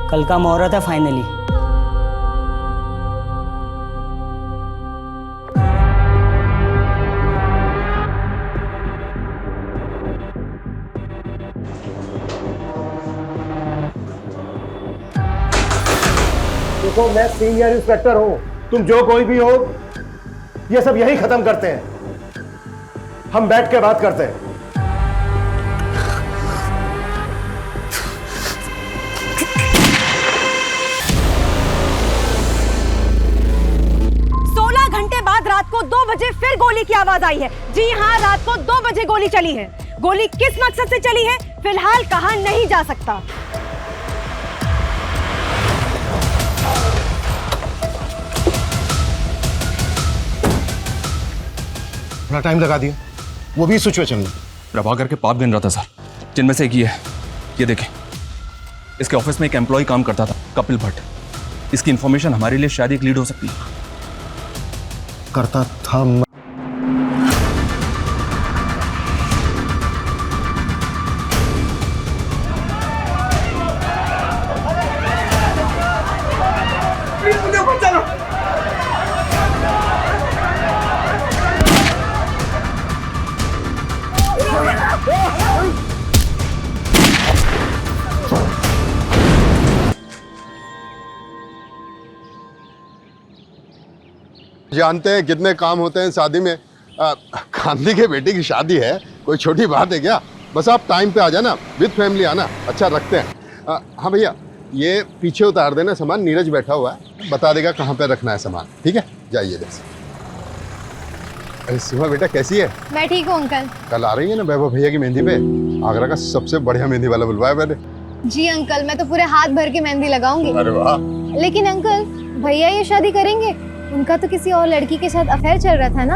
कल का मुहूर्त है फाइनली। देखो, मैं सीनियर इंस्पेक्टर हूं, तुम जो कोई भी हो, ये सब यही खत्म करते हैं। हम बैठ के बात करते हैं। 16 घंटे बाद रात को 2 बजे फिर गोली की आवाज आई है। जी हाँ, रात को 2 बजे गोली चली है। गोली किस मकसद से चली है फिलहाल कहा नहीं जा सकता। बड़ा टाइम लगा दिया, वो भी सिचुएशन में। प्रभाकर के पाप गिन रहा था सर, जिनमें से एक ये है। ये देखें, इसके ऑफिस में एक एम्प्लॉय काम करता था, कपिल भट्ट। इसकी इंफॉर्मेशन हमारे लिए शायद एक लीड हो सकती है। करता था जानते हैं कितने काम होते हैं शादी में। गांधी के बेटी की शादी है, कोई छोटी बात है क्या? बस आप टाइम पे आ जाना, विद फैमिली आना, अच्छा रखते हैं। हाँ भैया, ये पीछे उतार देना सामान, नीरज बैठा हुआ है, बता देगा कहाँ पे रखना है सामान। ठीक है, जाइए जैसे। अरे सीमा बेटा कैसी है? मैं ठीक हूँ अंकल। कल आ रही है ना वैभव भैया की मेहंदी पे? आगरा का सबसे बढ़िया मेहंदी वाला बुलवाया मैंने। जी अंकल, मैं तो पूरे हाथ भर के मेहंदी लगाऊंगी। अरे वाह। लेकिन अंकल, भैया ये शादी करेंगे? उनका तो किसी और लड़की के साथ अफेयर चल रहा था ना?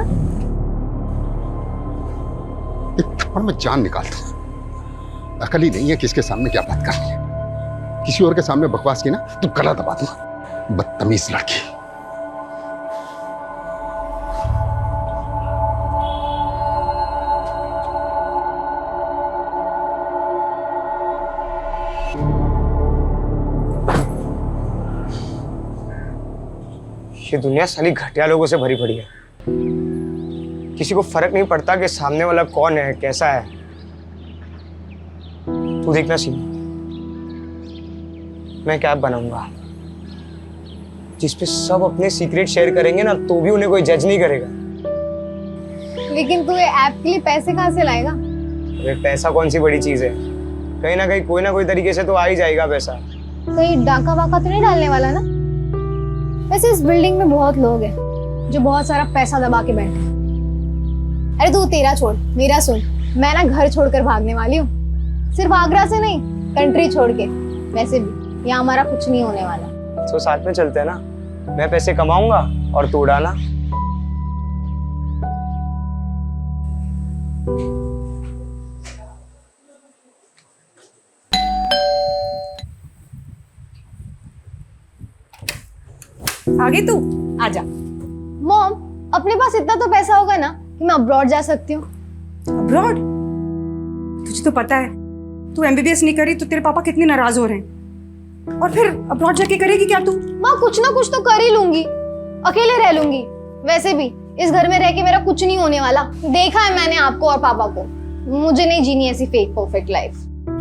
एक थप्पड़ में जान निकालता हूँ। अकल ही नहीं है किसके सामने क्या बात करनी है। किसी और के सामने बकवास की ना तो गला दबा दूंगा। बदतमीज लड़की। ये दुनिया साली घटिया लोगों से भरी पड़ी है। किसी को फर्क नहीं पड़ता कि सामने वाला कौन है, कैसा है। तू देखना सीमा, मैं क्या बनाऊंगा जिसपे सब अपने सीक्रेट शेयर करेंगे ना, तो भी उन्हें कोई जज नहीं करेगा। लेकिन तू ये ऐप के लिए पैसे कहाँ से लाएगा? अरे पैसा कौन सी बड़ी चीज है, कहीं ना कहीं कोई ना कोई तरीके से तो आ ही जाएगा पैसा। कहीं डाका वाका तो नहीं डालने वाला ना? वैसे इस बिल्डिंग में बहुत लोग हैं जो बहुत सारा पैसा दबा के बैठे हैं। अरे तू तेरा छोड़, मेरा सुन। मैं ना घर छोड़कर भागने वाली हूँ, सिर्फ आगरा से नहीं, कंट्री छोड़ के। वैसे भी यहाँ हमारा कुछ नहीं होने वाला। तो साथ में चलते हैं ना, मैं पैसे कमाऊंगा और तू उड़ाना। आगे तू आजा। मॉम, अपने पास इतना तो पैसा होगा ना कि मैं अब्रॉड जा सकती हूँ। अब्रॉड? तुझे तो पता है तू एमबीबीएस नहीं करी तो तेरे पापा कितने नाराज हो रहे हैं। और फिर अब्रॉड जाके करेगी क्या तू? माँ, कुछ ना कुछ तो कर ही लूंगी, अकेले रह लूंगी। वैसे भी इस घर में रह के मेरा कुछ नहीं होने वाला। देखा है मैंने आपको और पापा को। मुझे नहीं जीनी ऐसी फेक परफेक्ट लाइफ।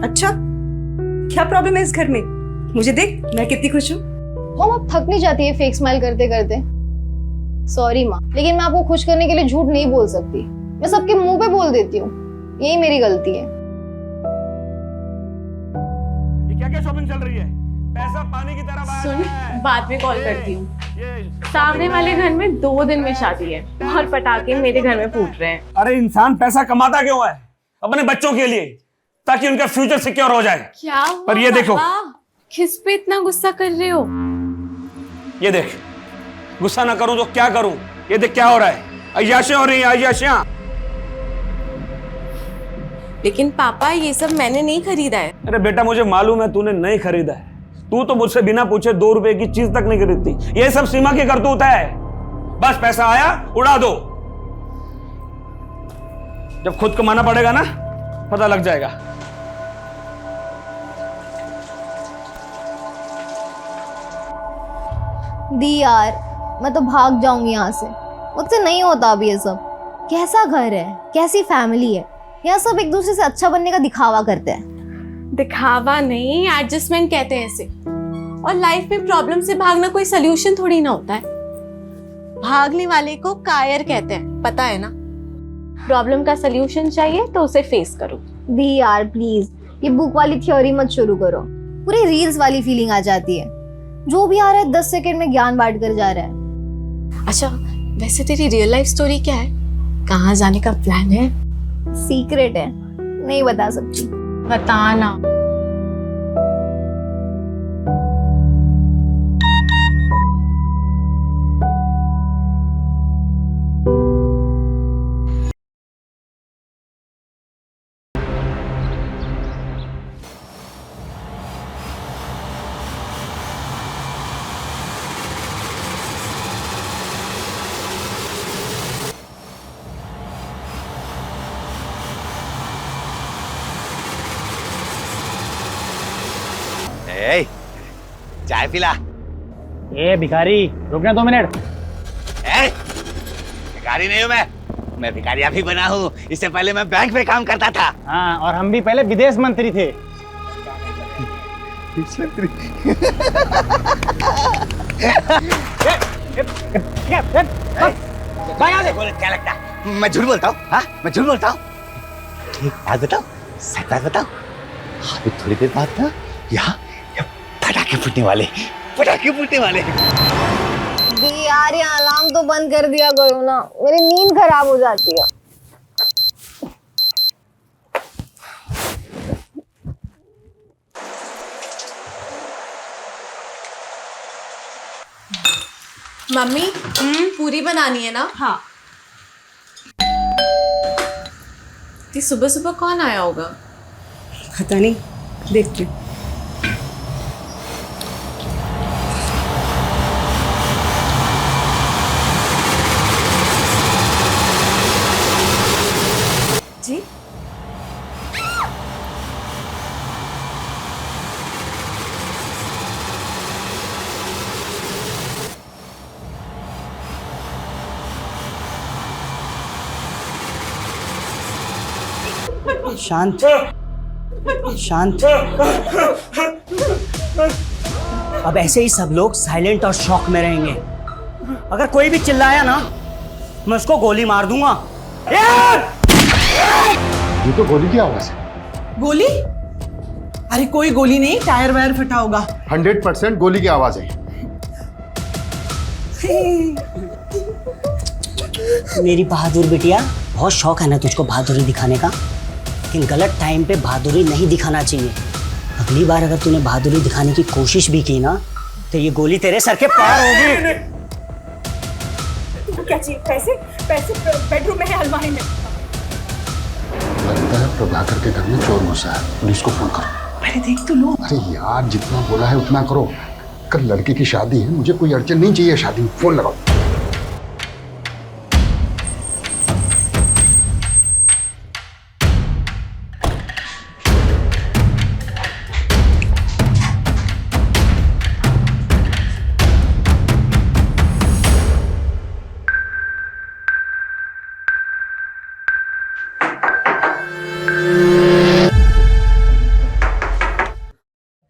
अच्छा, क्या प्रॉब्लम है इस घर में? मुझे देख, मैं कितनी खुश हूँ। मॉम, आप थक नहीं जाती है फेक स्माइल करते करते? सॉरी माँ, लेकिन मैं आपको खुश करने के लिए झूठ नहीं बोल सकती। मैं सबके मुंह पे बोल देती हूँ, यही मेरी गलती है। ये क्या क्या शॉपिंग चल रही है? पैसा पानी की तरह बहा रहा है। सुन, बाद में कॉल करती हूँ। सामने वाले घर में 2 दिन में शादी है और पटाखे मेरे घर में फूट रहे हैं। अरे इंसान पैसा कमाता क्यों है? अपने बच्चों के लिए, ताकि उनका फ्यूचर सिक्योर हो जाए। क्या पर ये देखो, किस पे इतना गुस्सा कर रहे हो? ये देख, गुस्सा ना करूं तो क्या करूं? ये देख क्या हो रहा है, अय्याशियां हो रही हैं, अय्याशियां। लेकिन पापा, ये सब मैंने नहीं खरीदा है। अरे बेटा, मुझे मालूम है तूने नहीं खरीदा है। तू तो मुझसे बिना पूछे 2 रुपए की चीज तक नहीं खरीदती। ये सब सीमा की करतूत है। बस पैसा आया उड़ा दो। जब खुद कमाना पड़ेगा ना, पता लग जाएगा। दी यार, मैं तो भाग जाऊंगी यहाँ से। मुझसे नहीं होता अब ये सब। कैसा घर है, कैसी फैमिली है, यहाँ सब एक दूसरे से अच्छा बनने का दिखावा करते हैं। दिखावा नहीं, एडजस्टमेंट कहते हैं इसे। और लाइफ में प्रॉब्लम से भागना कोई सोल्यूशन थोड़ी ना होता है। भागने वाले को कायर कहते हैं, पता है ना। प्रॉब्लम का सोल्यूशन चाहिए तो उसे फेस करो। दी यार प्लीज, ये बुक वाली थ्योरी मत शुरू करो। पूरी रील्स वाली फीलिंग आ जाती है। जो भी आ रहा है 10 सेकंड में ज्ञान बांट कर जा रहा है। अच्छा, वैसे तेरी रियल लाइफ स्टोरी क्या है? कहाँ जाने का प्लान है? सीक्रेट है, नहीं बता सकती। बताना। ए, चाय पिला। ए भिखारी, रुकना 2 मिनट। भिखारी नहीं हूँ मैं भिखारी अभी बना हूँ। इससे पहले मैं बैंक में काम करता था। हाँ, और हम भी पहले विदेश मंत्री थे। क्या लगता है मैं झूठ बोलता हूँ? हाँ, मैं झूठ बोलता हूँ। ठीक बात बताओ, सच बात बताओ। अभी थोड़ी देर बाद ना यहाँ पटाखे फूटने वाले। दी यार, ये अलार्म तो बंद कर दिया करो ना, मेरी नींद खराब हो जाती है। मम्मी, पूरी बनानी है ना? हाँ। सुबह सुबह कौन आया होगा? पता नहीं, देखती हूँ। जी? शांत शांत। अब ऐसे ही सब लोग साइलेंट और शॉक में रहेंगे। अगर कोई भी चिल्लाया ना, मैं उसको गोली मार दूंगा। ये तो गोली की आवाज है। गोली? अरे कोई गोली नहीं, टायर वायर फटा होगा। 100% गोली की आवाज है। मेरी बहादुर बिटिया, बहुत शौक है ना तुझको बहादुरी दिखाने का, लेकिन गलत टाइम पे बहादुरी नहीं दिखाना चाहिए। अगली बार अगर तूने बहादुरी दिखाने की कोशिश भी की ना, तो ये गोली तेरे सर के पार होगी। क्या चाहिए? पैसे? पैसे बेडरूम में है, अलमारी में। लगता है प्रभाकर के घर में चोर घुसा है। पुलिस को फोन करो। पहले देख तो लो। अरे यार, जितना बोला है उतना करो। कल लड़के की शादी है, मुझे कोई अड़चन नहीं चाहिए शादी में। फोन लगाओ।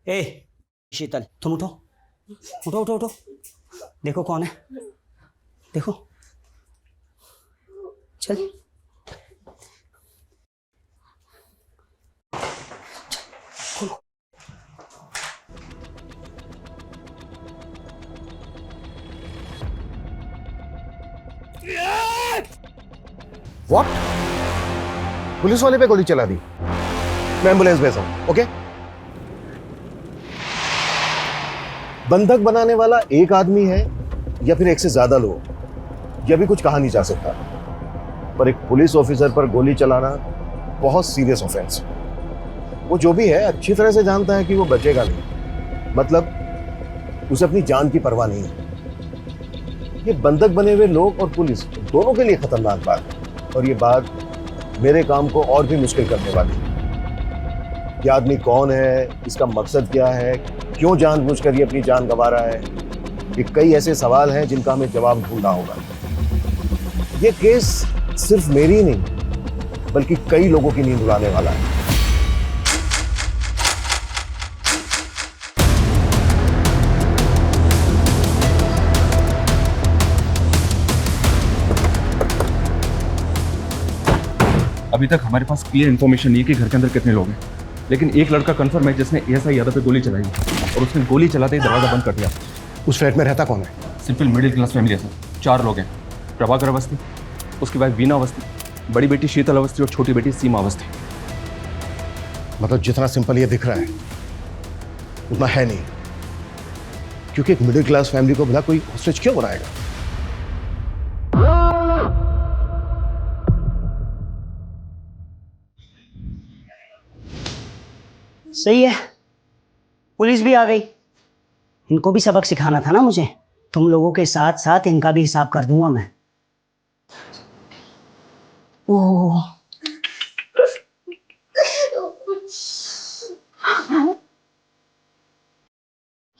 ए शीतल, तुम उठो उठो उठो उठो। देखो कौन है, देखो। चल व्हाट? पुलिस वाले पे गोली चला दी। मैं एम्बुलेंस भेजा हूं। ओके? बंधक बनाने वाला एक आदमी है या फिर एक से ज्यादा लोग, यह भी कुछ कहा नहीं जा सकता। पर एक पुलिस ऑफिसर पर गोली चलाना बहुत सीरियस ऑफेंस। वो जो भी है अच्छी तरह से जानता है कि वो बचेगा नहीं। मतलब उसे अपनी जान की परवाह नहीं है। ये बंधक बने हुए लोग और पुलिस दोनों के लिए खतरनाक बात है। और ये बात मेरे काम को और भी मुश्किल करने वाली है। ये आदमी कौन है, इसका मकसद क्या है, क्यों जानबूझकर ये अपनी जान गंवा रहा है, कि कई ऐसे सवाल हैं जिनका हमें जवाब ढूंढना होगा। ये केस सिर्फ मेरी ही नहीं बल्कि कई लोगों की नींद उड़ाने वाला है। अभी तक हमारे पास क्लियर इन्फॉर्मेशन नहीं है कि घर के अंदर कितने लोग हैं, लेकिन एक लड़का कंफर्म है जिसने एएसआई यादव पे गोली चलाई और उसने गोली चलाते ही दरवाजा बंद कर दिया। उस फ्लैट में रहता कौन है? सिंपल मिडिल क्लास फैमिली है सर। 4 लोग हैं। प्रभाकर अवस्थी, उसकी वाइफ वीना अवस्थी, बड़ी बेटी शीतल अवस्थी और छोटी बेटी सीमा अवस्थी। मतलब जितना सिंपल ये दिख रहा है उतना है नहीं, क्योंकि एक मिडिल क्लास फैमिली को भला कोई हॉस्टेज क्यों बनाएगा? सही है, पुलिस भी आ गई। इनको भी सबक सिखाना था ना मुझे। तुम लोगों के साथ साथ इनका भी हिसाब कर दूंगा मैं। ओह,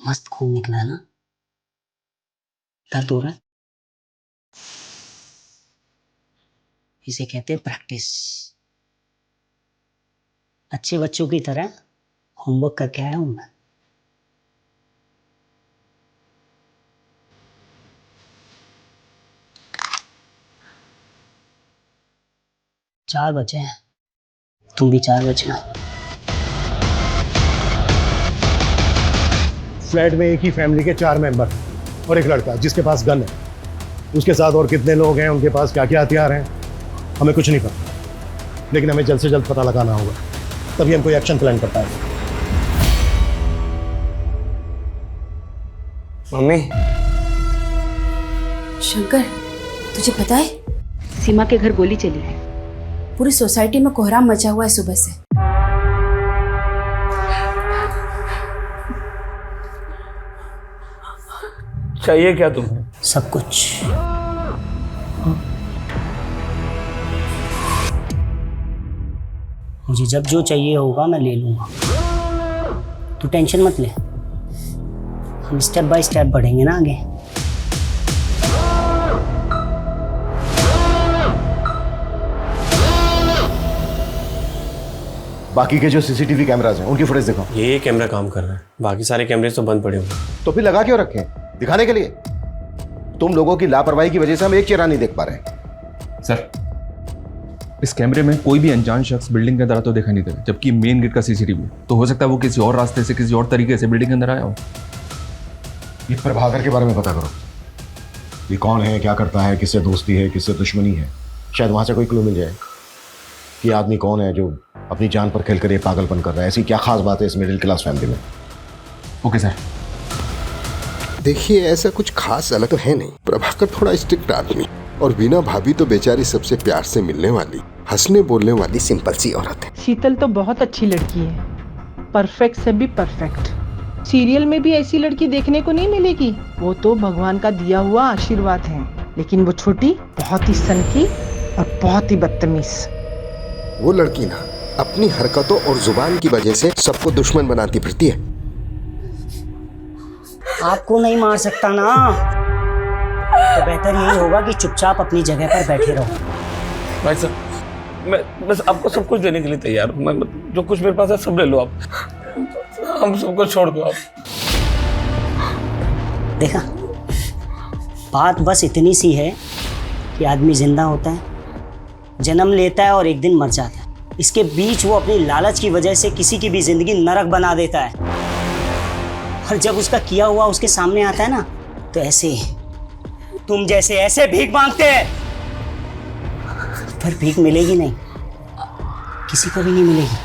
मस्त खून निकला है ना? दर्द हो रहा है? इसे कहते हैं प्रैक्टिस। अच्छे बच्चों की तरह होमवर्क करके आया हूं मैं। चार बचे हैं, तुम भी 4 बचे हो। फ्लैट में एक ही फैमिली के 4 मेंबर और एक लड़का जिसके पास गन है। उसके साथ और कितने लोग हैं, उनके पास क्या क्या हथियार हैं, हमें कुछ नहीं पता, लेकिन हमें जल्द से जल्द पता लगाना होगा, तभी हम कोई एक्शन प्लान कर पाएंगे। मम्मी, शंकर, तुझे पता है सीमा के घर गोली चली है। पूरी सोसाइटी में कोहराम मचा हुआ है सुबह से। चाहिए क्या तुम्हें? सब कुछ। मुझे जब जो चाहिए होगा मैं ले लूंगा, तू टेंशन मत ले। हम स्टेप बाय स्टेप बढ़ेंगे ना आगे। बाकी के जो सीसीटीवी कैमरास हैं उनकी फुटेज दिखाओ। ये कैमरा काम कर रहा है, बाकी सारे कैमरे तो बंद पड़े हुए। तो फिर लगा क्यों रखे? दिखाने के लिए। तुम लोगों की लापरवाही की वजह से हम एक चेहरा नहीं देख पा रहे। सर, इस कैमरे में कोई भी अनजान शख्स बिल्डिंग के अंदर तो देखा नहीं था, जबकि मेन गेट का सीसीटीवी तो हो सकता है वो किसी और रास्ते से, किसी और तरीके से बिल्डिंग के अंदर आया हो। ये प्रभाकर के बारे में पता करो। ये कौन है, क्या करता है, किससे दोस्ती है, किससे दुश्मनी है। शायद वहां से कोई क्लू मिल जाए कि आदमी कौन है जो अपनी जान पर खेलकर ये पागलपन कर रहा है। ऐसी क्या खास बात है इस मिडिल क्लास फैमिली में? Okay sir. देखिए, ऐसा कुछ खास अलग तो है नहीं। प्रभाकर थोड़ा स्ट्रिक्ट आदमी और वीना भाभी तो बेचारी सबसे प्यार से मिलने वाली, हंसने बोलने वाली सिंपल सी औरत है। शीतल तो बहुत अच्छी लड़की है, परफेक्ट से भी परफेक्ट। सीरियल में भी ऐसी लड़की देखने को नहीं मिलेगी। वो तो भगवान का दिया हुआ आशीर्वाद है। लेकिन वो छोटी बहुत ही सनकी और बहुत ही बदतमीज। वो लड़की ना अपनी हरकतों और जुबान की वजह से सबको दुश्मन बनाती फिरती है। आपको नहीं मार सकता ना, तो बेहतर यही होगा कि चुपचाप अपनी जगह पर बैठे रहो। भाई साहब, मैं बस आपको सब कुछ देने के लिए तैयार हूँ। मैं जो कुछ मेरे पास है सब ले लो आप, हम सबको छोड़ दो आप। देखा, बात बस इतनी सी है कि आदमी जिंदा होता है, जन्म लेता है और एक दिन मर जाता है। इसके बीच वो अपनी लालच की वजह से किसी की भी जिंदगी नरक बना देता है। और जब उसका किया हुआ उसके सामने आता है ना, तो ऐसे तुम जैसे ऐसे भीख मांगते हैं, पर भीख मिलेगी नहीं, किसी को भी नहीं मिलेगी।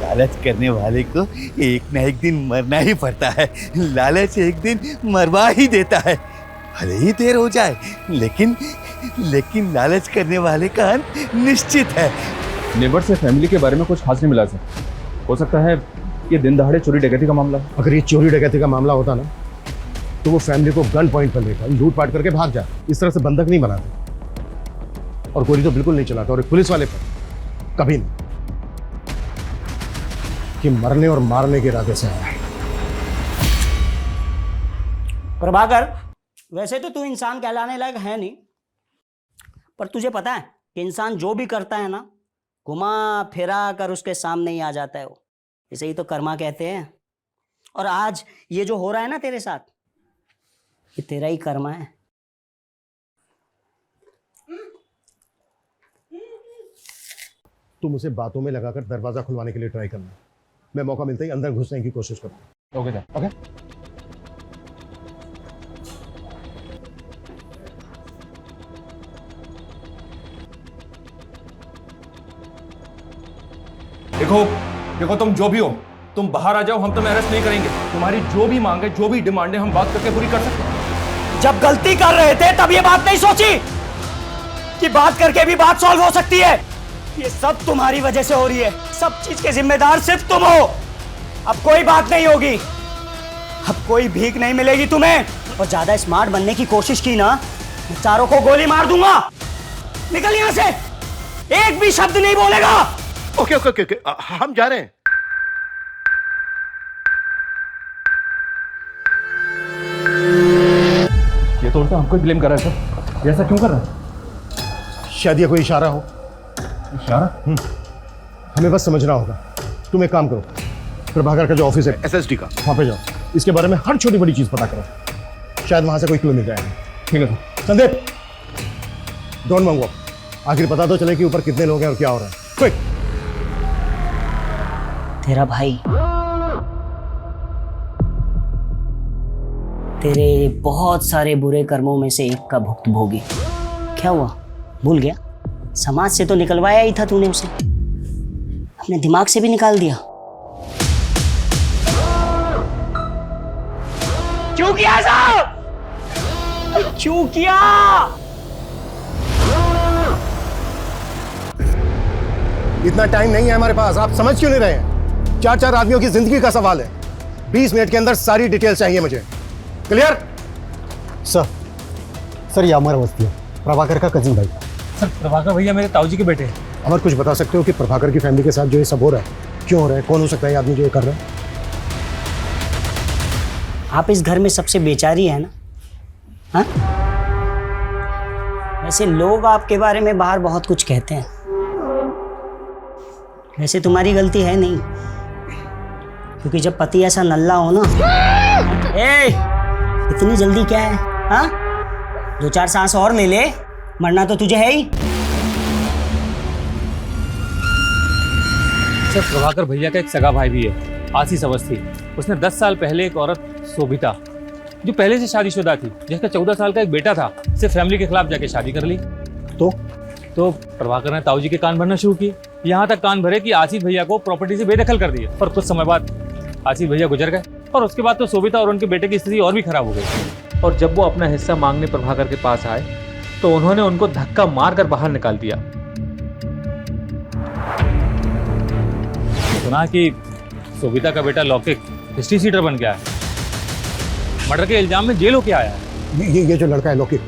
लालच करने वाले को एक ना एक दिन मरना ही पड़ता है। लालच एक दिन मरवा ही देता है, भले ही देर हो जाए, लेकिन लालच करने वाले का अंत निश्चित है। नेबर से फैमिली के बारे में कुछ खास नहीं मिला सर। हो सकता है ये दिन दहाड़े चोरी डकैती का मामला है। अगर ये चोरी डकैती का मामला होता ना, तो वो फैमिली को गन पॉइंट पर लेकर लूटपाट करके भाग जाते। इस तरह से बंधक नहीं बनाते। और गोली तो बिल्कुल नहीं चलाता, और एक पुलिस वाले पर कभी नहीं, कि मरने और मारने के इरादे से आया है। प्रभाकर, वैसे तो तू इंसान कहलाने लायक है नहीं, पर तुझे पता है कि इंसान जो भी करता है ना, घुमा फिरा कर उसके सामने ही आ जाता है वो। इसे ही तो कर्मा कहते हैं। और आज ये जो हो रहा है ना तेरे साथ, ये तेरा ही कर्मा है। तुम उसे बातों में लगाकर दरवाजा खुलवाने के लिए ट्राई करना। मैं मौका मिलते ही अंदर घुसने की कोशिश करूँ। Okay sir. ओके। देखो देखो, तुम जो भी हो, तुम बाहर आ जाओ, हम तुम्हें अरेस्ट नहीं करेंगे। तुम्हारी जो भी मांग है, जो भी डिमांड है, हम बात करके पूरी कर सकते हैं। जब गलती कर रहे थे तब ये बात नहीं सोची कि बात करके भी बात सॉल्व हो सकती है। ये सब तुम्हारी वजह से हो रही है। सब चीज के जिम्मेदार सिर्फ तुम हो। अब कोई बात नहीं होगी, अब कोई भीख नहीं मिलेगी तुम्हें। और ज्यादा स्मार्ट बनने की कोशिश की ना, मैं चारों को गोली मार दूंगा। निकल यहां से, एक भी शब्द नहीं बोलेगा। ओके ओके ओके, हम जा रहे हैं। ये तो उल्टा हमको ब्लेम कर रहा है सर। ये ऐसा क्यों कर रहा है? शायद ये कोई इशारा हो। इशारा? हमें बस समझना होगा। तुम एक काम करो, प्रभाकर का जो ऑफिस है एसएसडी का, वहां पे जाओ, इसके बारे में हर छोटी बड़ी चीज पता करो। शायद वहां से कोई क्लू मिल जाएगा। ठीक है सर। संदीप, डोंट मंगो, आखिर पता तो चले कि ऊपर कितने लोग हैं और क्या हो रहा है। क्विक। तेरा भाई तेरे बहुत सारे बुरे कर्मों में से एक का भुक्तभोगी। क्या हुआ, भूल गया? समाज से तो निकलवाया ही था तूने उसे, अपने दिमाग से भी निकाल दिया। क्यों किया साहब? क्यों किया? इतना टाइम नहीं है हमारे पास, आप समझ क्यों नहीं रहे हैं? 4-4 आदमियों की जिंदगी का सवाल है। 20 मिनट के अंदर सारी डिटेल्स चाहिए मुझे। क्लियर? सर ये अमर अवस्थी है, प्रभाकर का कजिन भाई। सर, प्रभाकर भैया मेरे ताऊजी के बेटे हैं। अमर, कुछ बता सकते हो कि प्रभाकर की फैमिली के साथ जो ये सब हो रहा है, क्यों हो रहा है? कौन हो सकता है ये आदमी जो ये कर रहा है? आप इस घर में सबसे बेचारी है ना? हाँ? वैसे लोग आपके बारे में बाहर बहुत कुछ कहते हैं, वैसे तुम्हारी गलती है नहीं, क्योंकि जब पति ऐसा नल्ला हो ना। इतनी जल्दी क्या है? हाँ, 2-4 सांस और ले ले, मरना तो तुझे है ही। सर, प्रभाकर भैया का एक सगा भाई भी है, आशीष अवस्थी। उसने 10 साल पहले एक औरत शोभिता, जो पहले से शादीशुदा थी, जिसका 14 साल का एक बेटा था, से फैमिली के खिलाफ जाके शादी कर ली। तो प्रभाकर ने ताऊजी के कान भरना शुरू किए, यहाँ तक कान भरे कि आशीष भैया को प्रॉपर्टी से बेदखल कर दिया। और कुछ समय बाद आशीष भैया गुजर गए, और उसके बाद तो शोभिता और उनके बेटे की स्थिति और भी खराब हो गई। और जब वो अपना हिस्सा मांगने प्रभाकर के पास आए, तो उन्होंने उनको धक्का मारकर बाहर निकाल दिया। सुना कि शोभिता का बेटा लौकिक हिस्ट्री सीटर बन गया है, मर्डर के इल्जाम में जेल होके आया है। ये जो लड़का है लौकिक,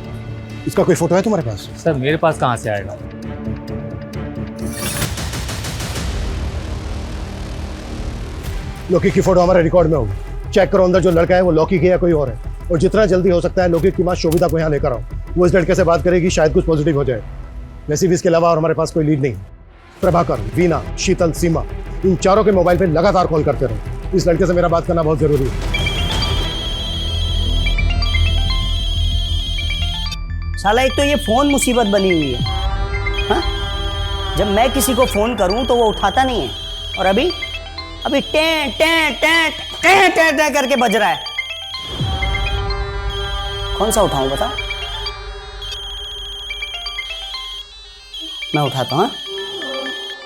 इसका कोई फोटो है तुम्हारे पास? सर, मेरे पास कहाँ से आएगा? लौकिक की फोटो हमारे रिकॉर्ड में होगी। चेक करो अंदर जो लड़का है वो लौकिक है या कोई और है। और जितना जल्दी हो सकता है लौकिक की मां शोभिता को यहाँ लेकर आओ। वो इस लड़के से बात करेगी, शायद कुछ पॉजिटिव हो जाए। वैसे भी इसके अलावा और हमारे पास कोई लीड नहीं है। प्रभाकर, वीना, शीतल, सीमा, इन चारों के मोबाइल पे लगातार कॉल करते रहो। इस लड़के से मेरा बात करना बहुत जरूरी है। साला एक तो ये फोन मुसीबत बनी हुई है। हाँ? जब मैं किसी को फोन करूं तो वो उठाता नहीं है, और अभी टे टे टे टे टे टे करके बज रहा है। कौन सा उठाऊं बता? मैं उठाता हूं।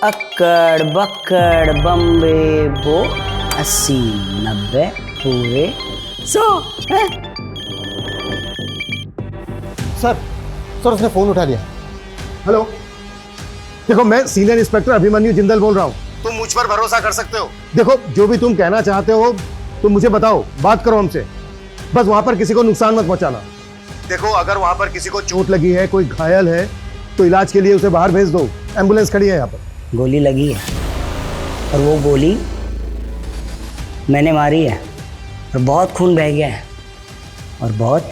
अक्कड़ बक्कड़ बम्बे बो 80 90 पूरे 100। सर उसने फोन उठा लिया। हेलो, देखो मैं सीनियर इंस्पेक्टर अभिमन्यु जिंदल बोल रहा हूँ। तुम मुझ पर भरोसा कर सकते हो। देखो जो भी तुम कहना चाहते हो तुम मुझे बताओ, बात करो हमसे। बस वहां पर किसी को नुकसान मत पहुंचाना। देखो अगर वहां पर किसी को चोट लगी है, कोई घायल है, तो इलाज के लिए उसे बाहर भेज दो। एम्बुलेंस खड़ी है यहाँ पर। गोली लगी है, और वो गोली मैंने मारी है, और बहुत खून बह गया है। और बहुत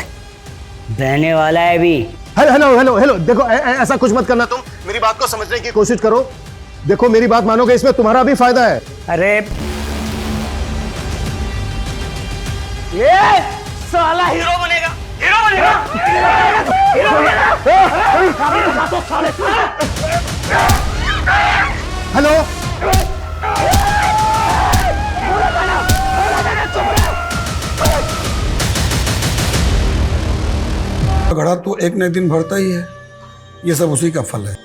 बहने वाला है भी। हेलो हेलो हेलो हेलो, देखो ऐसा कुछ मत करना, तुम मेरी बात को समझने की कोशिश करो। देखो मेरी बात मानोगे, इसमें तुम्हारा भी फायदा है। अरे ये साला हीरो बनेगा, हीरो बनेगा, हीरो बनेगा। हेलो घड़ा तो एक न एक दिन भरता ही है, ये सब उसी का फल है।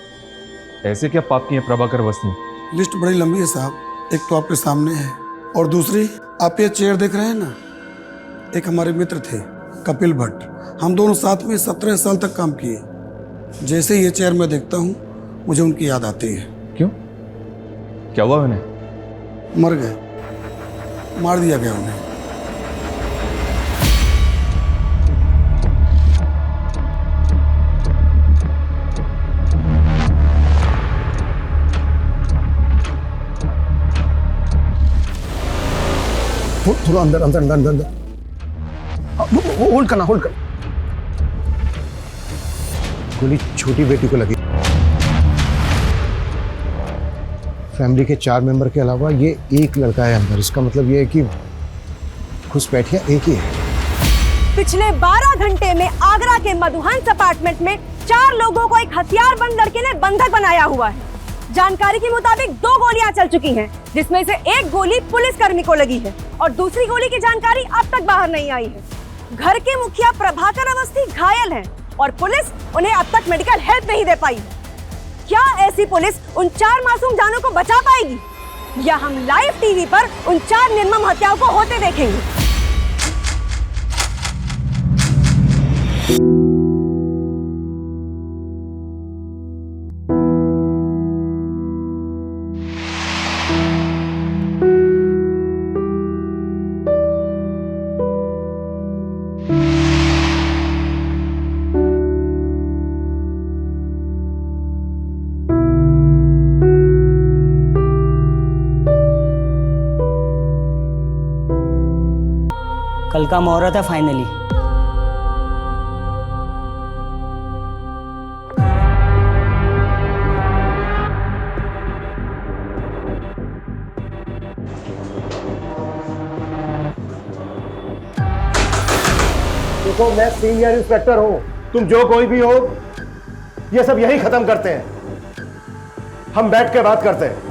ऐसे क्या पाप किए प्रभाकर अवस्थी? लिस्ट बड़ी लंबी है साहब, एक तो आपके सामने है और दूसरी आप ये चेयर देख रहे हैं ना, एक हमारे मित्र थे कपिल भट्ट, हम दोनों साथ में 17 साल तक काम किए। जैसे ये चेयर मैं देखता हूँ मुझे उनकी याद आती है। क्यों, क्या हुआ उन्हें? मर गए, मार दिया गया उन्हें। थोड़ा अंदर अंदर अंदर अंदर, होल्ड करना, होल्ड कर। गोली छोटी बेटी को लगी। फैमिली के 4 मेंबर के अलावा ये एक लड़का है अंदर, इसका मतलब ये है कि घुसपैठिया एक ही है। पिछले 12 घंटे में आगरा के मधुहंस अपार्टमेंट में 4 लोगों को एक हथियारबंद लड़के ने बंधक बनाया हुआ है। जानकारी के मुताबिक 2 गोलियां चल चुकी हैं, जिसमें से एक गोली पुलिसकर्मी को लगी है और दूसरी गोली की जानकारी अब तक बाहर नहीं आई है। घर के मुखिया प्रभाकर अवस्थी घायल हैं और पुलिस उन्हें अब तक मेडिकल हेल्प नहीं दे पाई। क्या ऐसी पुलिस उन 4 मासूम जानों को बचा पाएगी, या हम लाइव टीवी पर उन 4 निर्मम हत्याओं को होते देखेंगे? कल का मुहूर्त है फाइनली। देखो मैं सीनियर इंस्पेक्टर हूं, तुम जो कोई भी हो, ये सब यही खत्म करते हैं। हम बैठ के बात करते हैं।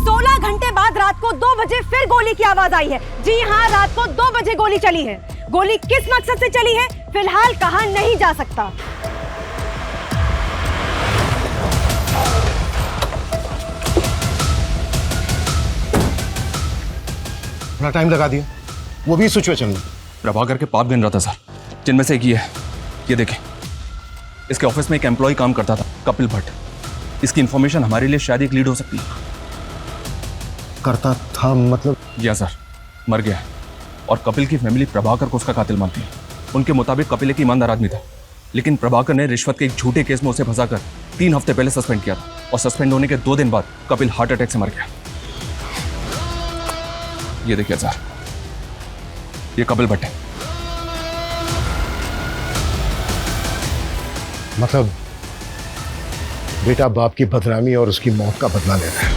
16 घंटे बाद रात को 2 बजे फिर गोली की आवाज आई है। जी हाँ, रात को 2 बजे गोली चली है। गोली किस मकसद से चली है, फिलहाल कहा नहीं जा सकता। थोड़ा टाइम लगा दिया, वो भी सिचुएशन में। प्रभाकर के पाप गिन रहा था सर, जिनमें से एक ये है, ये देखें। इसके ऑफिस में एक एम्प्लॉय काम करता था, कपिल भट्ट। इसकी इंफॉर्मेशन हमारे लिए शायद एक लीड हो सकती है। करता था मतलब? या सर, मर गया है और कपिल की फैमिली प्रभाकर को उसका कातिल मानती है। उनके मुताबिक कपिल एक ईमानदार आदमी था, लेकिन प्रभाकर ने रिश्वत के एक झूठे केस में उसे फंसाकर 3 हफ्ते पहले सस्पेंड किया था और सस्पेंड होने के 2 दिन बाद कपिल हार्ट अटैक से मर गया। ये देखिए सर, ये कपिल भट्ट है। मतलब बेटा बाप की बदनामी और उसकी मौत का बदला ले रहा है।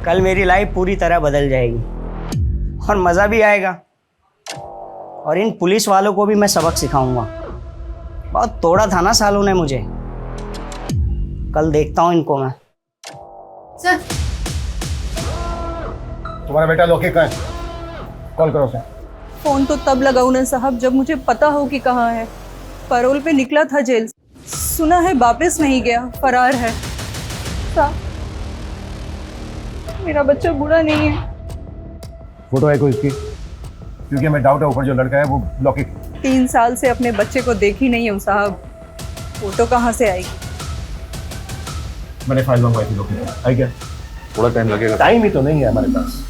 कल मेरी लाइफ पूरी तरह बदल जाएगी और मज़ा भी आएगा, और इन पुलिस वालों को भी मैं सबक सिखाऊंगा। बहुत तोड़ा था ना सालों ने मुझे, कल देखता हूं इनको मैं। सर, तुम्हारा बेटा लोकी कहाँ है? कॉल करो उसे। फोन तो तब लगाऊं ना साहब जब मुझे पता हो कि कहाँ है। पैरोल पे निकला था जेल से, सुना है वापस नहीं गया, फरार है। साहब, मेरा बच्चा बुरा नहीं है। फोटो है कोई इसकी? क्योंकि मैं डाउट है ऊपर जो लड़का है वो लौकी। 3 साल से अपने बच्चे को देखी नहीं हूँ साहब, फोटो कहाँ से आएगी? मैंने फाइल मंगवाई थी लौकी। आई क्या? थोड़ा टाइम लगेगा। टाइम ही तो नहीं है हमारे पास।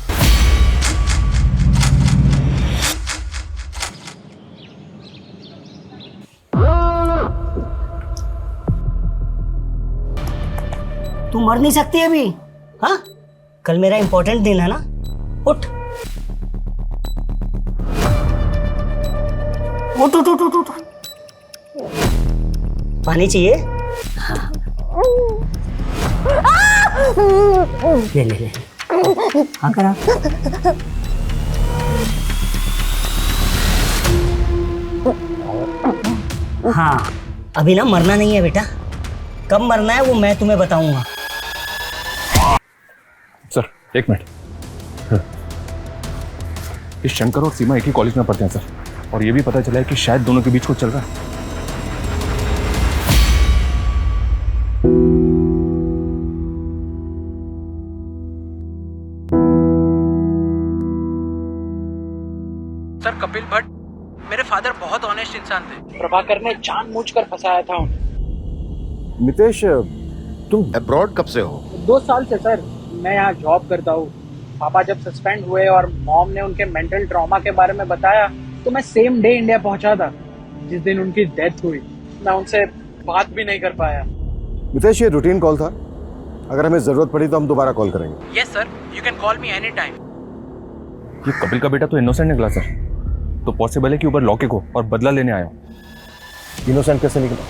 तू मर नहीं सकती अभी? हाँ, कल मेरा इंपॉर्टेंट दिन है ना, उठ उठ उठ उठ उठ उठ। पानी चाहिए? हाँ। ले ले ले, हाँ करा। हाँ, अभी ना मरना नहीं है बेटा, कब मरना है वो मैं तुम्हें बताऊंगा। सर एक मिनट, इस शंकर और सीमा एक ही कॉलेज में पढ़ते हैं सर, और ये भी पता चला है कि शायद दोनों के बीच कुछ चल रहा है। सर कपिल भट्ट मेरे फादर बहुत ऑनेस्ट इंसान थे। प्रभाकर ने जानबूझकर फंसाया था उन्हें। मितेश, तुम अब्रॉड कब से हो? 2 साल से सर, मैं यहाँ जॉब करता हूँ। पापा जब सस्पेंड हुए और मॉम ने उनके मेंटल ट्रॉमा के बारे में बताया तो मैं सेम डे इंडिया पहुंचा था जिस दिन उनकी डेथ हुई। मैं उनसे बात भी नहीं कर पाया। मितेश, ये रूटीन कॉल था, अगर हमें जरूरत पड़ी तो हम दोबारा कॉल करेंगे। Yes sir, you can call me any time. ये कपिल का बेटा तो इनोसेंट निकला सर, तो पॉसिबल है कि ऊपर लौकिक हो और बदला लेने आया हो। इनोसेंट कैसे निकला?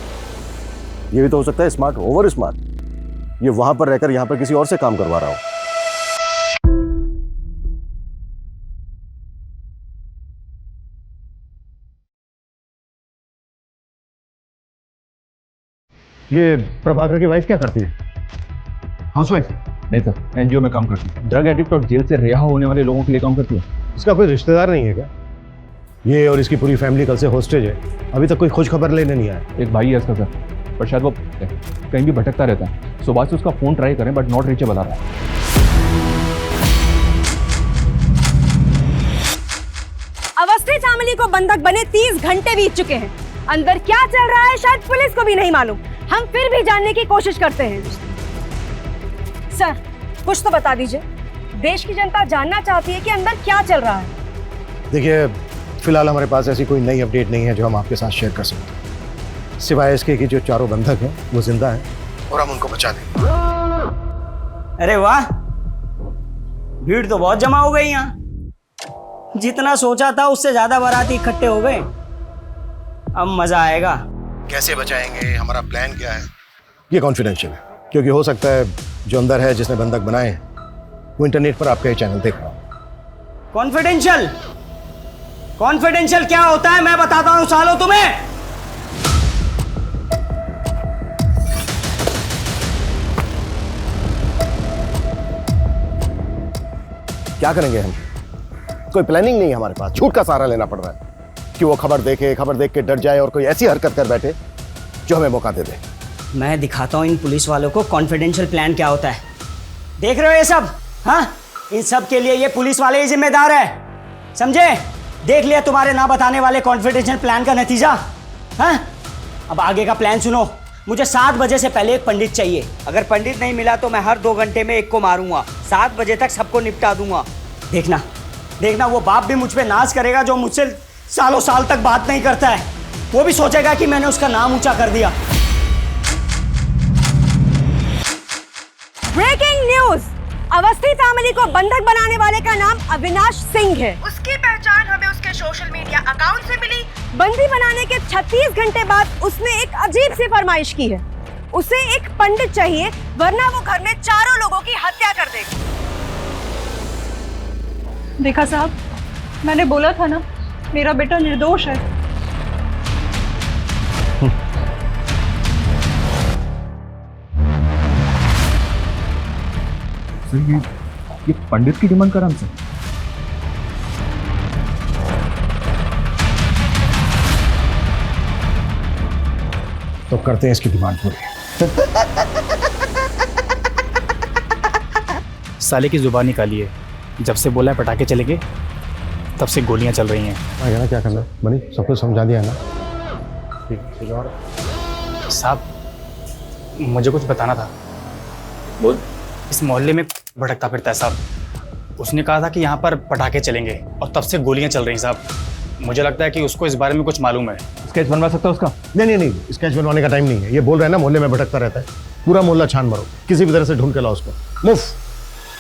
ये भी तो हो सकता है स्मार्ट, ओवर स्मार्ट। ये वहां पर रहकर यहाँ पर किसी और से काम करवा रहा हो। ये प्रभाकर की वाइफ क्या करती है? हाउसवाइफ? नहीं सर, एनजीओ में काम करती है। ड्रग एडिक्ट और जेल से रिहा होने वाले लोगों के लिए काम करती है। इसका कोई रिश्तेदार नहीं है क्या? ये और इसकी पूरी फैमिली कल से हॉस्टेज है, अभी तक कोई खोज खबर लेने नहीं आया। एक भाई है इसका सर, पर शायद वो कहीं भी भटकता रहता है। सुबह से उसका फोन ट्राई करें बट नॉट रीचेबल आ रहा है। अवस्थी फैमिली को बंधक बने 30 घंटे बीत चुके हैं। अंदर क्या चल रहा है शायद पुलिस को भी नहीं मालूम। हम फिर भी जानने की कोशिश करते हैं। सर, कुछ तो बता दीजिए, देश की जनता जानना चाहती है कि अंदर क्या चल रहा है। देखिए, फिलहाल हमारे पास ऐसी कोई नई अपडेट नहीं है जो हम आपके साथ शेयर कर सकते हैं, सिवाय इसके कि जो चारों बंधक हैं वो जिंदा हैं और हम उनको बचा लेंगे। अरे वाह, भीड़ तो बहुत जमा हो गई यहाँ। जितना सोचा था उससे ज्यादा बाराती इकट्ठे हो गए। अब मजा आएगा। कैसे बचाएंगे, हमारा प्लान क्या है, ये कॉन्फिडेंशियल है, क्योंकि हो सकता है जो अंदर है जिसने बंधक बनाए हैं वो इंटरनेट पर आपका ये चैनल देख रहा हो। कॉन्फिडेंशियल? कॉन्फिडेंशियल क्या होता है मैं बताता हूं सालों तुम्हें। क्या करेंगे हम? कोई प्लानिंग नहीं है हमारे पास, झूठ का सहारा लेना पड़ रहा है कि वो खबर देख के डर जाए और कोई ऐसी हरकत कर बैठे जो हमें मौका दे दे। मैं दिखाता हूं इन पुलिस वालों को कॉन्फिडेंशियल प्लान क्या होता है। देख रहे हो ये सब? हाँ, इन सब के लिए ये पुलिस वाले ही जिम्मेदार है, समझे? देख लिया तुम्हारे ना बताने वाले कॉन्फिडेंशियल प्लान का नतीजा। हाँ, अब आगे का प्लान सुनो। मुझे 7 बजे से पहले एक पंडित चाहिए। अगर पंडित नहीं मिला तो मैं हर 2 घंटे में एक को मारूंगा। 7 बजे तक सबको निपटा दूंगा। देखना देखना, वो बाप भी मुझ पे नाज करेगा जो मुझसे सालों साल तक बात नहीं करता है। वो भी सोचेगा कि मैंने उसका नाम ऊंचा कर दिया। ब्रेकिंग न्यूज, अवस्थी फैमिली को बंधक बनाने वाले का नाम अविनाश सिंह है। उसकी पहचान हमें उसके सोशल मीडिया अकाउंट से मिली। बंदी बनाने के 36 घंटे बाद उसने एक अजीब सी फरमाइश की है। उसे एक पंडित चाहिए वरना वो घर में चारों लोगों की हत्या कर देगा। देखा साहब, मैंने बोला था ना, मेरा बेटा निर्दोष है। सर ये पंडित की डिमांड कर हमसे। तो करते हैं इसकी डिमांड पूरी। साले की जुबान निकाली है, जब से बोला है पटाखे चलेंगे तब से गोलियां चल रही हैं। आगे ना क्या करना बनी, सब कुछ समझा दिया ना। साहब, मुझे कुछ बताना था। बोल। इस मोहल्ले में भटकता फिरता है साहब। उसने कहा था कि यहाँ पर पटाखे चलेंगे और तब से गोलियां चल रही हैं साहब। मुझे लगता है कि उसको इस बारे में कुछ मालूम है। स्केच बनवा सकता है उसका? नहीं, स्केच बनवाने का टाइम नहीं है। ये बोल रहा है ना मोहल्ले में भटकता रहता है। पूरा मोहल्ला छान मारो, किसी भी तरह से ढूंढ के लाओ उसको। मूव।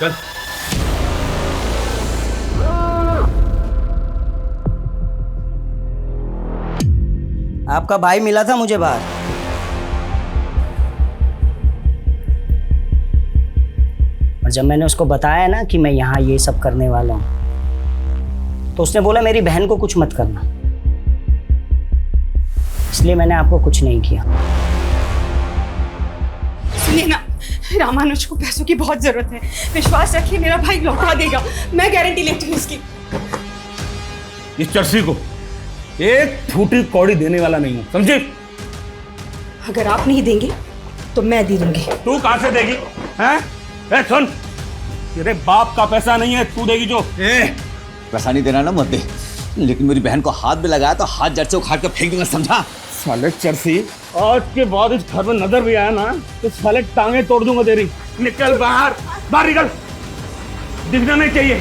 चल। आपका भाई मिला था मुझे बाहर। और जब मैंने उसको बताया ना कि मैं यहाँ ये सब करने वाला हूँ, तो उसने बोला मेरी बहन को कुछ मत करना, इसलिए मैंने आपको कुछ नहीं किया। सुनिए ना, रामानुज को पैसों की बहुत जरूरत है, विश्वास रखिए मेरा भाई लौटा देगा, मैं गारंटी लेती हूँ उसकी। इस चर्सी को एक फूटी कौड़ी देने वाला नहीं हूं, समझे? अगर आप नहीं देंगे तो मैं दे दूंगी। तू कहां से देगी? हैं? ए सुन, तेरे बाप का पैसा नहीं है, तू देगी जो। पैसा नहीं देना ना मत दे, लेकिन मेरी बहन को हाथ में लगाया तो हाथ जड़ से उखाड़ कर फेंक दूंगा, समझा? साले चर्सी, आज के बाद इस घर में नजर भी आया ना तो साले टांगे तोड़ दूंगा तेरी। निकल बाहर, बाहर निकल, दिखना नहीं चाहिए।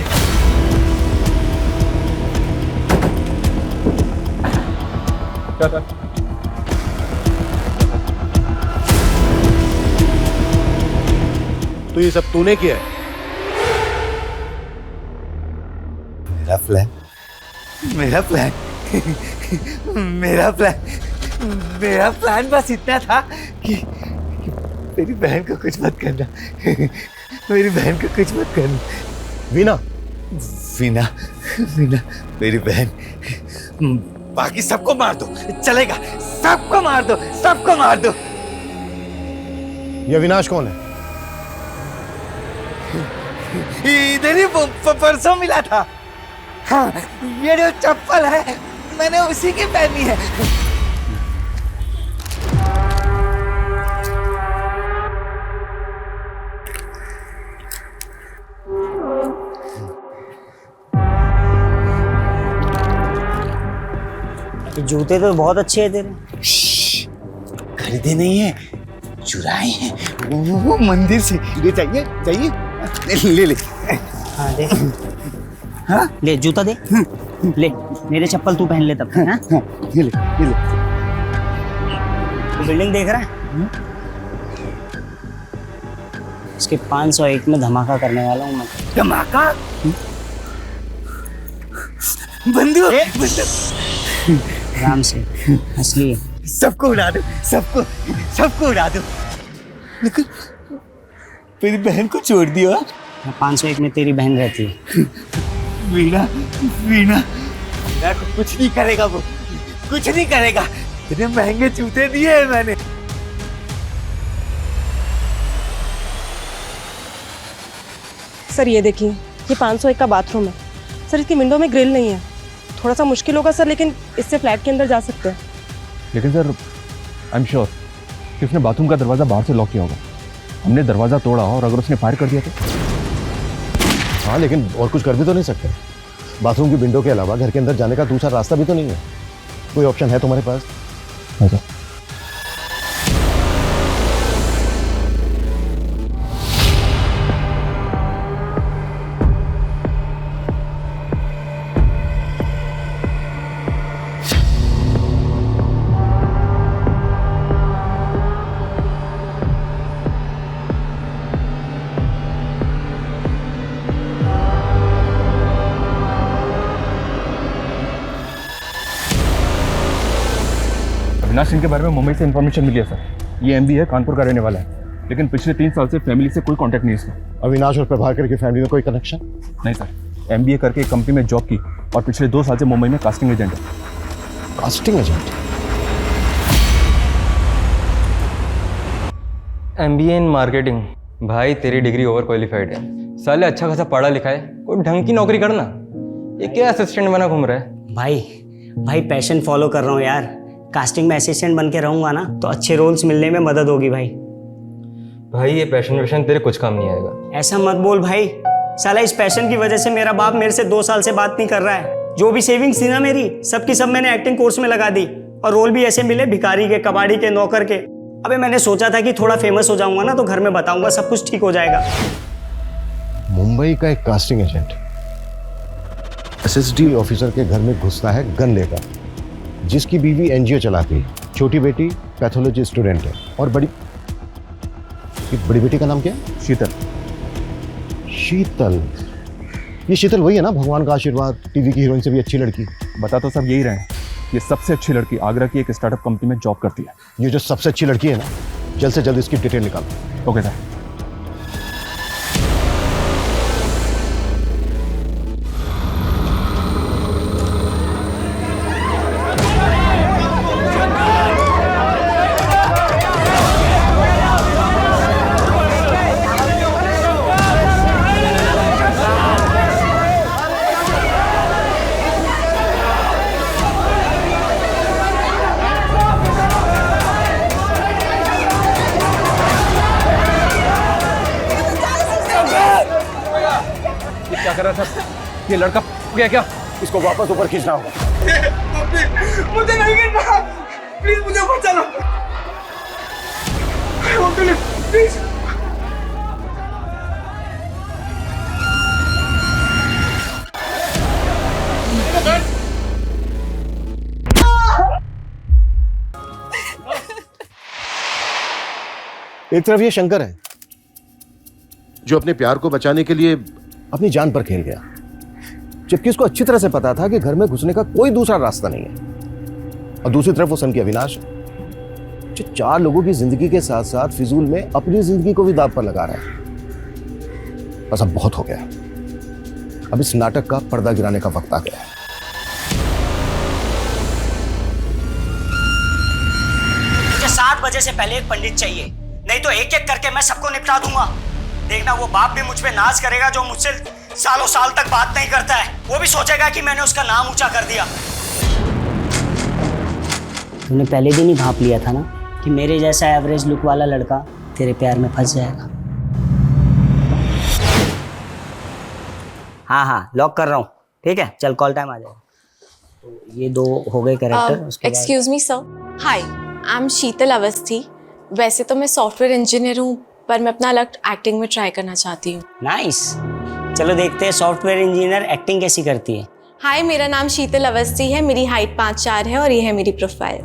तो ये सब तूने किया है? मेरा प्लान मेरा प्लान मेरा प्लान मेरा प्लान बस इतना था कि मेरी बहन को कुछ मत करना। मेरी बहन को कुछ मत करना। वीना, वीना, वीना मेरी बहन। बाकी सबको मार दो, चलेगा, सबको मार दो, सबको मार दो। ये अविनाश कौन है? इधर ही परसों मिला था। हाँ, ये जो चप्पल है मैंने उसी की पहनी है। जूते तो बहुत अच्छे हैं तेरे। खरीदे नहीं है, चुराए हैं। वो मंदिर से। ये चाहिए? चाहिए? ले ले। हाँ दे। हाँ ले, जूता दे। ले, मेरे चप्पल तू पहन ले तब। हाँ ये ले, ये ले। तो बिल्डिंग देख रहा है? इसके 501 में धमाका करने वाला हूँ मैं। धमाका? बंदूक? आराम से, असली है। सबको उड़ा दो, सबको उड़ा दो। लेकिन मेरी बहन को छोड़ दियो। 501 में तेरी बहन रहती है। वीना, वीना को कुछ नहीं करेगा, वो कुछ नहीं करेगा। इतने महंगे जूते दिए हैं मैंने। सर ये देखिए, ये 501 का बाथरूम है सर। इसकी विंडो में ग्रिल नहीं है, थोड़ा सा मुश्किल होगा सर, लेकिन इससे फ्लैट के अंदर जा सकते हैं। लेकिन सर आई एम श्योर कि उसने बाथरूम का दरवाज़ा बाहर से लॉक किया होगा। हमने दरवाज़ा तोड़ा और अगर उसने फायर कर दिया तो? हाँ, लेकिन और कुछ कर भी तो नहीं सकते। बाथरूम की विंडो के अलावा घर के अंदर जाने का दूसरा रास्ता भी तो नहीं है। कोई ऑप्शन है तुम्हारे पास? हाँ सर। अविनाश सिंह के बारे में मुंबई से इन्फॉर्मेशन मिली है सर। ये एमबी है, कानपुर का रहने वाला है, लेकिन पिछले 3 साल से फैमिली से कोई कांटेक्ट नहीं है इसका। अविनाश और प्रभाकर की फैमिली में कोई कनेक्शन? नहीं सर, एमबीए करके एक कंपनी में जॉब की और पिछले 2 साल से मुंबई में कास्टिंग एजेंट है। Casting agent? MBA in marketing. भाई तेरी डिग्री ओवर क्वालिफाइड है, साले अच्छा खासा पढ़ा लिखा है, कोई ढंग की नौकरी करना। ये क्या असिस्टेंट बना घूम रहा है? भाई पैशन फॉलो कर रहा हूँ यार। कास्टिंग में असिस्टेंट बन के रहूंगा ना तो अच्छे रोल्स मिलने में मदद होगी भाई। भाई ये पैशन तेरे कुछ काम नहीं आएगा। ऐसा मत बोल भाई, साला इस पैशन की वजह से मेरा बाप मेरे से 2 साल से बात नहीं कर रहा है। जो भी सेविंग्स थी ना मेरी, सबकी सब मैंने एक्टिंग कोर्स में लगा दी और रोल भी ऐसे मिले, भिखारी के, कबाड़ी के, नौकर के। अबे मैंने सोचा था कि थोड़ा फेमस हो जाऊंगा ना तो घर में बताऊंगा, सब कुछ ठीक हो जाएगा। मुंबई का एक कास्टिंग एजेंट एसएसडी ऑफिसर के घर में घुसता है गन लेकर, जिसकी बीवी एनजीओ चलाती है, छोटी बेटी पैथोलॉजी स्टूडेंट है और ये बड़ी बेटी का नाम क्या है? शीतल। शीतल, ये शीतल वही है ना, भगवान का आशीर्वाद, टीवी की हीरोइन से भी अच्छी लड़की। बता तो सब यही रहे हैं। ये सबसे अच्छी लड़की आगरा की एक स्टार्टअप कंपनी में जॉब करती है। ये जो सबसे अच्छी लड़की है ना, जल्द से जल्द इसकी डिटेल निकालो। Okay sir. क्या कर रहा था ये लड़का? गया क्या? इसको वापस ऊपर खींचना होगा। मुझे नहीं गिरना, प्लीज मुझे ऊपर चलो। प्लीज। एक तरफ ये शंकर है जो अपने प्यार को बचाने के लिए अपनी जान पर खेल गया, जबकि उसको अच्छी तरह से पता था कि घर में घुसने का कोई दूसरा रास्ता नहीं है। और दूसरी तरफ वो सन की अविनाश है जो 4 लोगों की जिंदगी के साथ साथ फिजूल में अपनी जिंदगी को भी दांव पर लगा रहा है। बस अब बहुत हो गया, अब इस नाटक का पर्दा गिराने का वक्त आ गया है। मुझे 7 बजे से पहले एक पंडित चाहिए, नहीं तो एक एक करके मैं सबको निपटा दूंगा। देखना वो बाप भी मुझ पे नाज करेगा जो मुझसे सालों साल तक बात नहीं करता है। वो भी सोचेगा कि मैंने उसका नाम ऊंचा कर दिया। तूने पहले दिन ही भाप लिया था ना कि मेरे जैसा एवरेज लुक वाला लड़का तेरे प्यार में फंस जाएगा। हाँ लॉक कर रहा हूँ, ठीक है? चल कॉल टाइम आ जाएगा। तो ये 2 हो गए character. Excuse me sir. Hi, I am Sheetal Awasthi. वैसे तो मैं सॉफ्टवेयर इंजीनियर हूँ, पर मैं अपना अलग एक्टिंग में ट्राई करना चाहती हूँ। नाइस, चलो देखते हैं सॉफ्टवेयर इंजीनियर एक्टिंग कैसी करती है। हाय, मेरा नाम शीतल अवस्थी है, मेरी हाइट 5'4" है और ये है मेरी profile.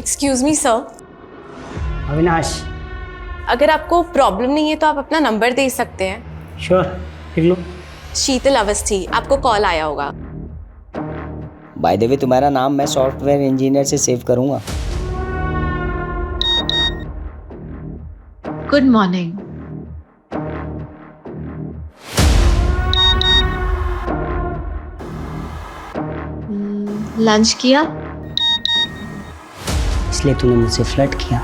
Excuse me sir. Avinash, अगर आपको प्रॉब्लम नहीं है तो आप अपना नंबर दे सकते हैं। श्योर, लिख लो। शीतल अवस्थी, आपको कॉल आया होगा। बाय द वे तुम्हारा नाम मैं सॉफ्टवेयर इंजीनियर से सेव करूंगा। Good morning. लंच किया? इसलिए तूने मुझसे फ्लर्ट किया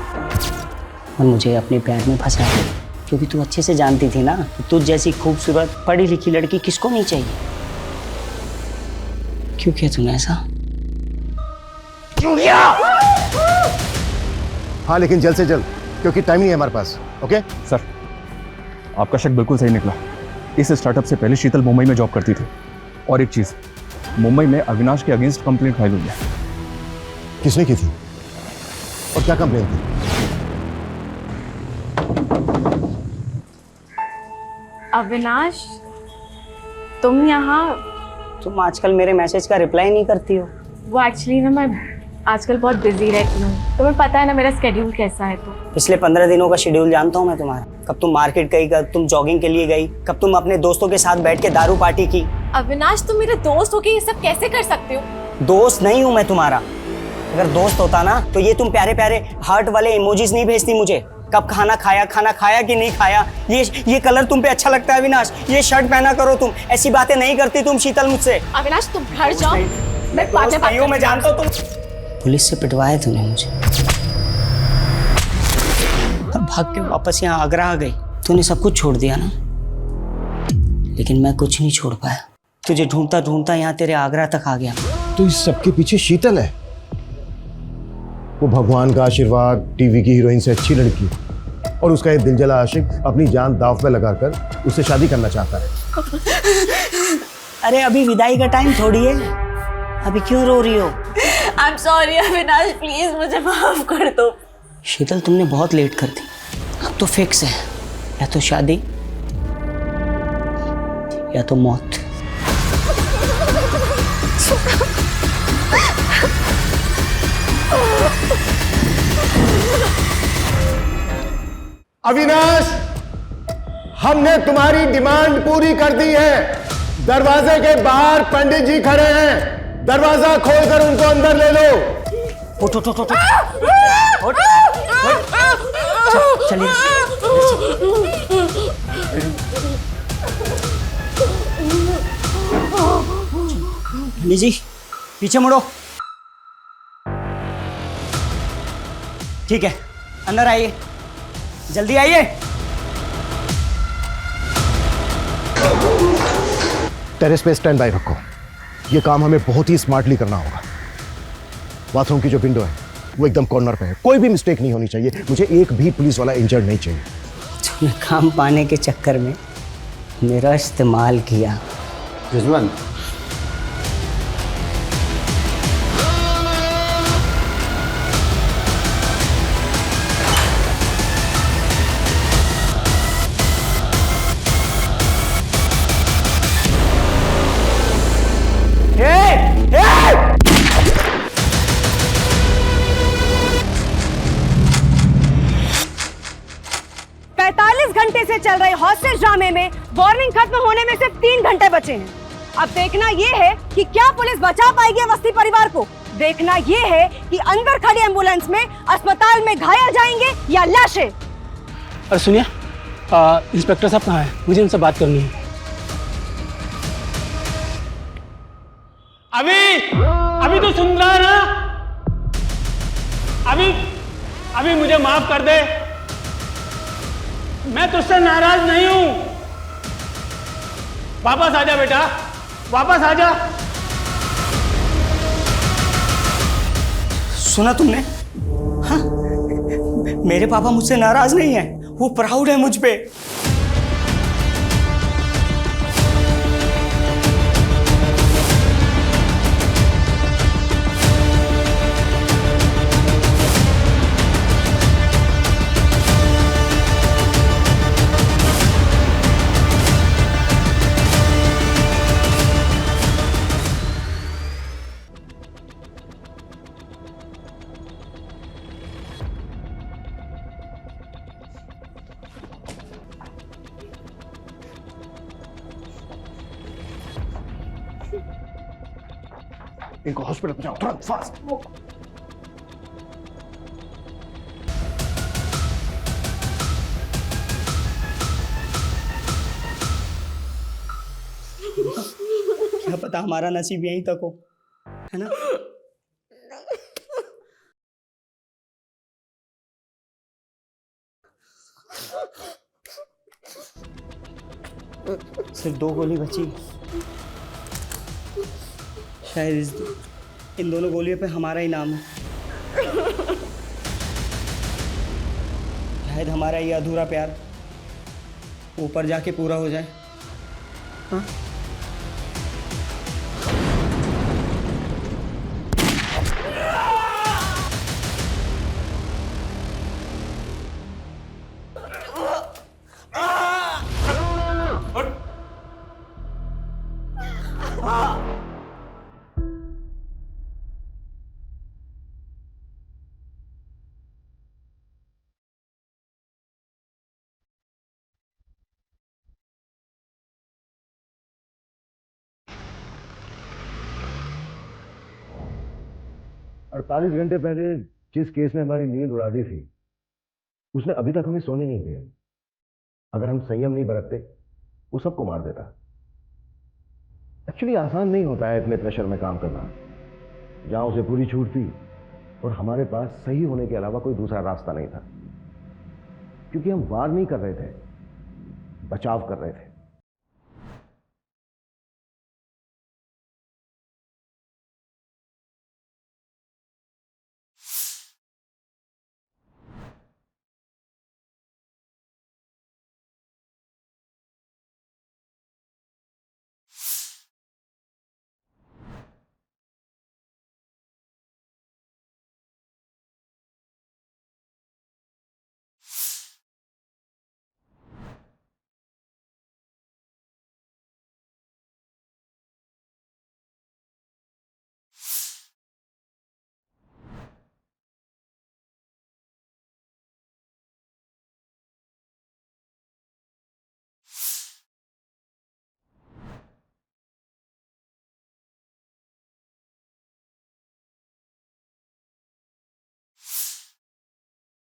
और मुझे अपने प्यार में फंसाया, क्योंकि तू अच्छे से जानती थी ना कि तुझ जैसी खूबसूरत पढ़ी लिखी लड़की किसको नहीं चाहिए। क्यों किया तूने ऐसा? क्यों किया? हाँ, लेकिन जल्द से जल्द, क्योंकि टाइम नहीं है हमारे पास। ओके सर, आपका शक बिल्कुल सही निकला। इस स्टार्टअप से पहले शीतल मुंबई में जॉब करती थी। और एक चीज, मुंबई में अविनाश के अगेंस्ट कंप्लेंट फाइल हुई है। किसने की थी और क्या कंप्लेंट थी? अविनाश, तुम यहाँ? तुम आजकल मेरे मैसेज का रिप्लाई नहीं करती हो। वो एक्चुअली ना मैं आजकल बहुत बिजी रहती हूँ, तुम्हें पता है ना मेरा स्केड्यूल कैसा है। तो पिछले 15 दिनों का शेड्यूल जानता हूँ मैं तुम्हारा। कब तुम मार्केट गई, कब तुम जॉगिंग के लिए गई, कब तुम अपने दोस्तों के साथ बैठ के दारू पार्टी की। अविनाश, तुम मेरे दोस्त हो के ये सब कैसे कर सकते हो? दोस्त नहीं हूँ मैं तुम्हारा। अगर दोस्त होता ना तो ये तुम प्यारे प्यारे हार्ट वाले इमोजीज नहीं भेजती मुझे। कब खाना खाया कि नहीं खाया, ये कलर तुम पे अच्छा लगता है अविनाश, ये शर्ट पहना करो तुम, ऐसी बातें नहीं करती तुम शीतल मुझसे। अविनाश, तुम घर जाओ, मैं बाद में बात मैं जानता हूँ। तुम पुलिस से पिटवाया तूने मुझे और भाग के वापस यहाँ आगरा आ गई। तूने सब कुछ छोड़ दिया ना, लेकिन मैं कुछ नहीं छोड़ पाया। तुझे ढूंढता ढूंढता यहाँ तेरे आगरा तक आ गया। तो इस सबके पीछे शीतल है, वो भगवान का आशीर्वाद, टीवी की हीरोइन से अच्छी लड़की, और उसका एक दिलजला आशिक अपनी जान दांव पे लगाकर उससे शादी करना चाहता है। अरे अभी विदाई का टाइम थोड़ी है, अभी क्यों रो रही हो? I am sorry Avinash, please मुझे माफ कर दो। शीतल, तुमने बहुत लेट कर दी। अब तो फिक्स है, या तो शादी या तो मौत। अविनाश, हमने तुम्हारी डिमांड पूरी कर दी है। दरवाजे के बाहर पंडित जी खड़े हैं, दरवाजा खोलकर उनको अंदर ले लो। उठ उठ उठ उठ चलिए। पंडित जी पीछे मुड़ो। ठीक है, अंदर आइए, जल्दी आइए। टेरेस पे स्टैंड बाय रखो, ये काम हमें बहुत ही स्मार्टली करना होगा। बाथरूम की जो विंडो है वो एकदम कॉर्नर पे है, कोई भी मिस्टेक नहीं होनी चाहिए। मुझे एक भी पुलिस वाला इंजर्ड नहीं चाहिए। तूने काम पाने के चक्कर में मेरा इस्तेमाल किया। रिजवान, घंटे से चल रहे हॉस्टेज ड्रामे में वार्निंग खत्म होने में सिर्फ 3 घंटे बचे हैं। अब देखना ये है कि क्या पुलिस बचा पाएगी अवस्थी परिवार को। देखना ये है कि अंदर खड़ी एम्बुलेंस में अस्पताल में घायल जाएंगे या लाशें। और सुनिए, इंस्पेक्टर साहब कहाँ हैं? मुझे उनसे बात करनी है। अभी तो सुन रहा है ना? अभी मुझे माफ कर दे, मैं तुझसे नाराज नहीं हूं। वापस आजा बेटा, वापस आजा। सुना तुमने? हाँ? मेरे पापा मुझसे नाराज नहीं है, वो प्राउड है मुझ पे। इनको हॉस्पिटल पहुंचाओ तुरंत, फास्ट। क्या पता हमारा नसीब यहीं तक हो, है ना? सिर्फ 2 गोली बची। शायद इन दोनों गोलियों पे हमारा ही नाम है। शायद हमारा ये अधूरा प्यार ऊपर जाके पूरा हो जाए। हाँ? अड़तालीस घंटे पहले जिस केस ने हमारी नींद उड़ा दी थी, उसने अभी तक हमें सोने नहीं दिया। अगर हम संयम नहीं बरतते, वो सबको मार देता। एक्चुअली आसान नहीं होता है इतने प्रेशर में काम करना। जहां उसे पूरी छूट थी और हमारे पास सही होने के अलावा कोई दूसरा रास्ता नहीं था, क्योंकि हम वार नहीं कर रहे थे, बचाव कर रहे थे।